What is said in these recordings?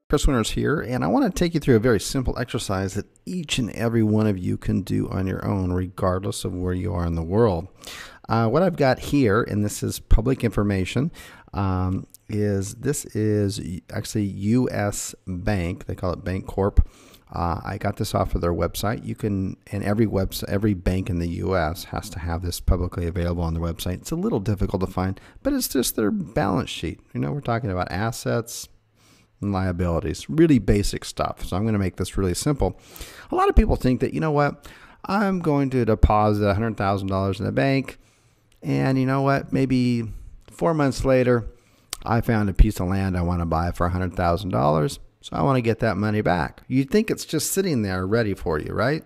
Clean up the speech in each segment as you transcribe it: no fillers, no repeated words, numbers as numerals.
Chris Winters here, and I want to take you through a very simple exercise that each and every one of you can do on your own, regardless of where you are in the world. What I've got here, and this is public information, is actually U.S. Bank. They call it Bank Corp. I got this off of their website. You can, and every bank in the U.S. has to have this publicly available on their website. It's a little difficult to find, but it's just their balance sheet. You know, we're talking about assets and liabilities, really basic stuff. So I'm going to make this really simple. A lot of people think that, you know what, I'm going to deposit $100,000 in the bank, and you know what, maybe 4 months later, I found a piece of land I want to buy for $100,000, so I want to get that money back. You'd think it's just sitting there ready for you, right?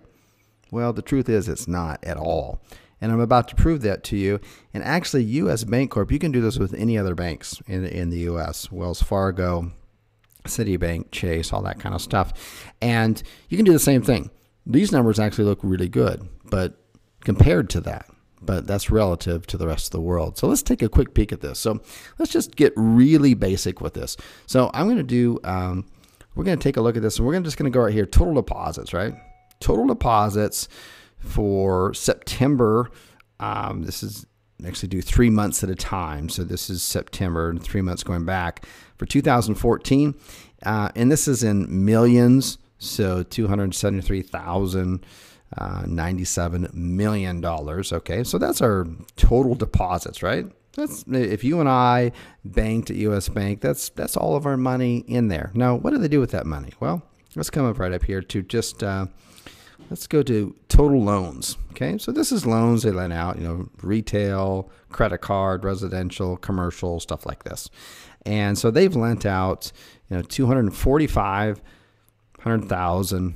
Well, the truth is it's not at all. And I'm about to prove that to you. And actually, U.S. Bank Corp, you can do this with any other banks in the U.S., Wells Fargo, Citibank, Chase, all that kind of stuff. And you can do the same thing. These numbers actually look really good, but compared to that, but that's relative to the rest of the world. So let's take a quick peek at this. So let's just get really basic with this. So I'm going to do, we're going to take a look at this, and we're just going to go right here, total deposits, right? Total deposits for September. This is actually do 3 months at a time. So this is September and 3 months going back for 2014. And this is in millions. So $273,097 million. Okay. So that's our total deposits, right? That's, if you and I banked at US Bank, that's all of our money in there. Now, what do they do with that money? Well, let's come up right up here to just, let's go to total loans. Okay, so this is loans they lend out, you know, retail, credit card, residential, commercial, stuff like this. And so they've lent out, you know, $245,000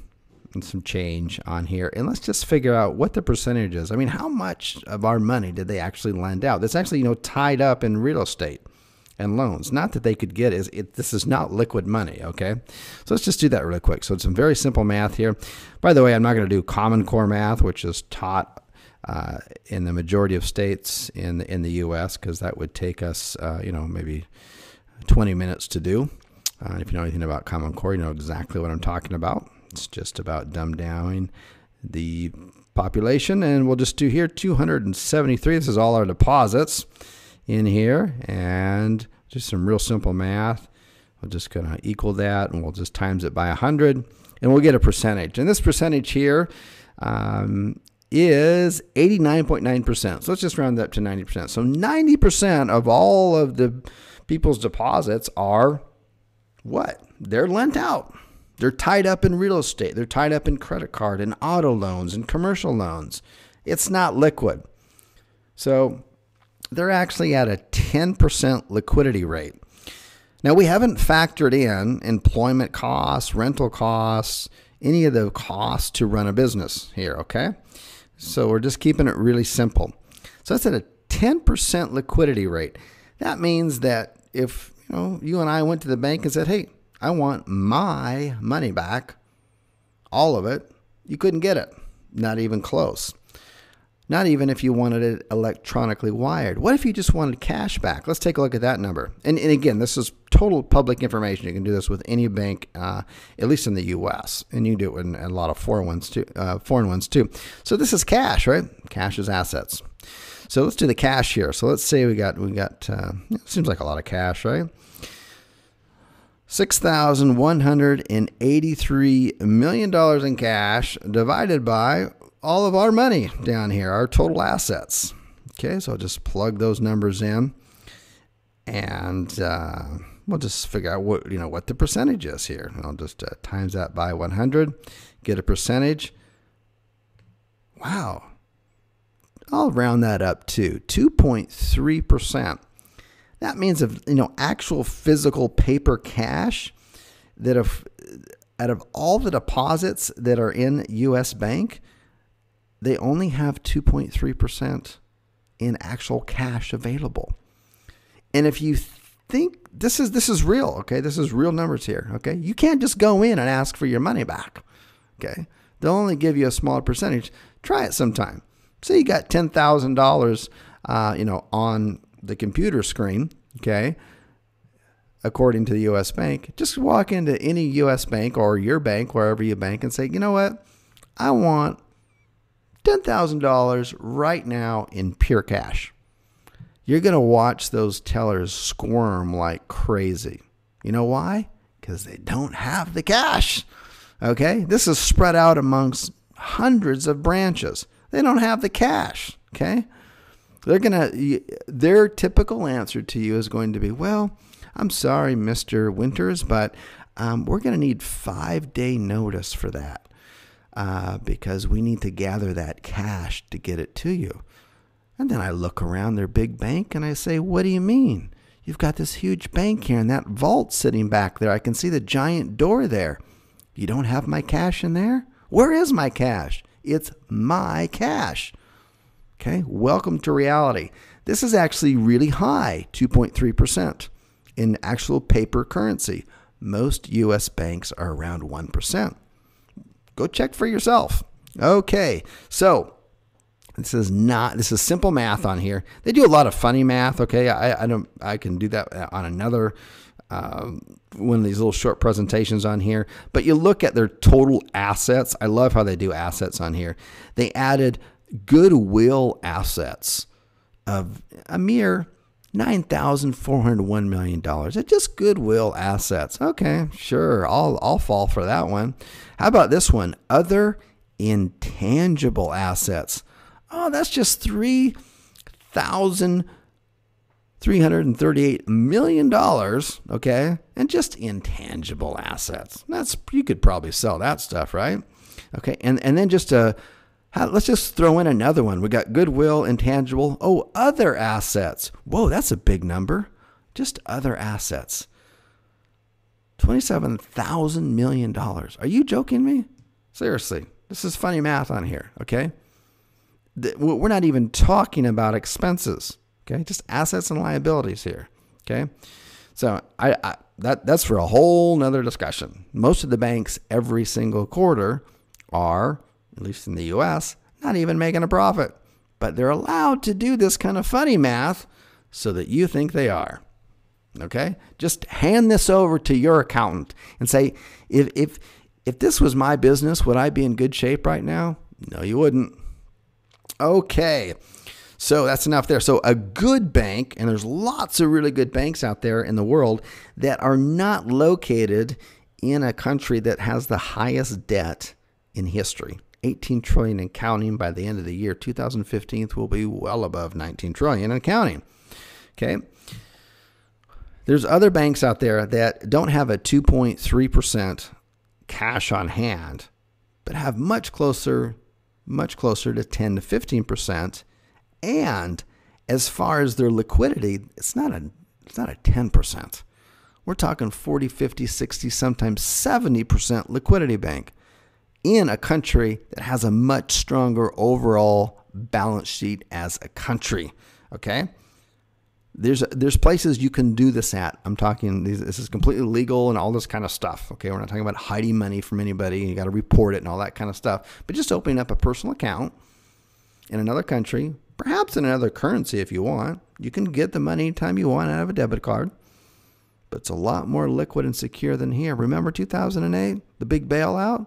and some change on here. And let's just figure out what the percentage is. I mean, how much of our money did they actually lend out? That's actually, you know, tied up in real estate and loans. Not that they could get this is not liquid money, okay? So let's just do that really quick. So it's some very simple math here. By the way, I'm not going to do Common Core math, which is taught in the majority of states in the U.S., because that would take us, you know, maybe 20 minutes to do. If you know anything about Common Core, you know exactly what I'm talking about. It's just about dumbing down the population, and we'll just do here 273. This is all our deposits in here, and just some real simple math. We're just going to equal that, and we'll just times it by 100, and we'll get a percentage. And this percentage here is 89.9%. So let's just round that up to 90%. So 90% of all of the people's deposits are what? They're lent out. They're tied up in real estate. They're tied up in credit card and auto loans and commercial loans. It's not liquid. So they're actually at a 10% liquidity rate. Now, we haven't factored in employment costs, rental costs, any of the costs to run a business here, okay? So we're just keeping it really simple. So that's at a 10% liquidity rate. That means that if you and I went to the bank and said, hey, I want my money back, all of it, you couldn't get it. Not even close. Not even if you wanted it electronically wired. What if you just wanted cash back? Let's take a look at that number. And again, this is total public information. You can do this with any bank, at least in the U.S. And you can do it in a lot of foreign ones too. So this is cash, right? Cash is assets. So let's do the cash here. So let's say we got it seems like a lot of cash, right? $6,183 million in cash divided by all of our money down here, our total assets. Okay, so I'll just plug those numbers in, and we'll just figure out what the percentage is here. I'll just times that by 100, get a percentage. Wow. I'll round that up to 2.3%. That means actual physical paper cash that out of all the deposits that are in U.S. Bank, they only have 2.3% in actual cash available. And if you think this is real, okay, this is real numbers here, okay, you can't just go in and ask for your money back, okay. They'll only give you a smaller percentage. Try it sometime. say you got $10,000, on the computer screen, okay, according to the U.S. Bank, just walk into any U.S. bank or your bank, wherever you bank, and say, you know what? I want $10,000 right now in pure cash. You're going to watch those tellers squirm like crazy. You know why? Because they don't have the cash. Okay? This is spread out amongst hundreds of branches. They don't have the cash. Okay? Their typical answer to you is going to be, well, I'm sorry, Mr. Winters, but we're going to need 5-day notice for that because we need to gather that cash to get it to you. And then I look around their big bank and I say, what do you mean? You've got this huge bank here and that vault sitting back there. I can see the giant door there. You don't have my cash in there? Where is my cash? It's my cash. Okay, welcome to reality. This is actually really high, 2.3%. In actual paper currency. Most U.S. banks are around 1%. Go check for yourself. Okay, so this is simple math on here. They do a lot of funny math. Okay, I can do that on another one of these little short presentations on here. But you look at their total assets. I love how they do assets on here. They added goodwill assets of a mere $9,401 million. It's just goodwill assets. Okay, sure. I'll fall for that one. How about this one? Other intangible assets. Oh, that's just $3,338 million. Okay, and just intangible assets. You could probably sell that stuff, right? Okay, and then let's just throw in another one. We got goodwill, intangible. Oh, other assets. Whoa, that's a big number. Just other assets. $27,000 million. Are you joking me? Seriously, this is funny math on here, okay? We're not even talking about expenses, okay? Just assets and liabilities here, okay? So that's for a whole nother discussion. Most of the banks every single quarter are, at least in the U.S., not even making a profit. But they're allowed to do this kind of funny math so that you think they are. Okay? Just hand this over to your accountant and say, if this was my business, would I be in good shape right now? No, you wouldn't. Okay. So that's enough there. So a good bank, and there's lots of really good banks out there in the world that are not located in a country that has the highest debt in history. 18 trillion and counting. By the end of the year 2015 will be well above 19 trillion and counting. Okay. There's other banks out there that don't have a 2.3% cash on hand, but have much closer to 10 to 15%. And as far as their liquidity, it's not a 10%. We're talking 40, 50, 60, sometimes 70% liquidity bank in a country that has a much stronger overall balance sheet as a country. Okay? There's places you can do this at. I'm talking, this is completely legal and all this kind of stuff. Okay, we're not talking about hiding money from anybody. You got to report it and all that kind of stuff. But just opening up a personal account in another country, perhaps in another currency if you want. You can get the money anytime you want out of a debit card. But it's a lot more liquid and secure than here. Remember 2008, the big bailout?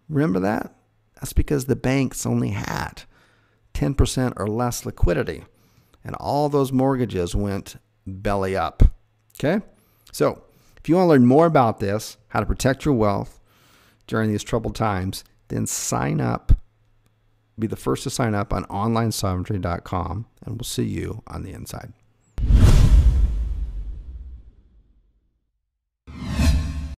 Remember that? That's because the banks only had 10% or less liquidity. And all those mortgages went belly up. Okay? So if you want to learn more about this, how to protect your wealth during these troubled times, then sign up. Be the first to sign up on onlinesovereignty.com, and we'll see you on the inside.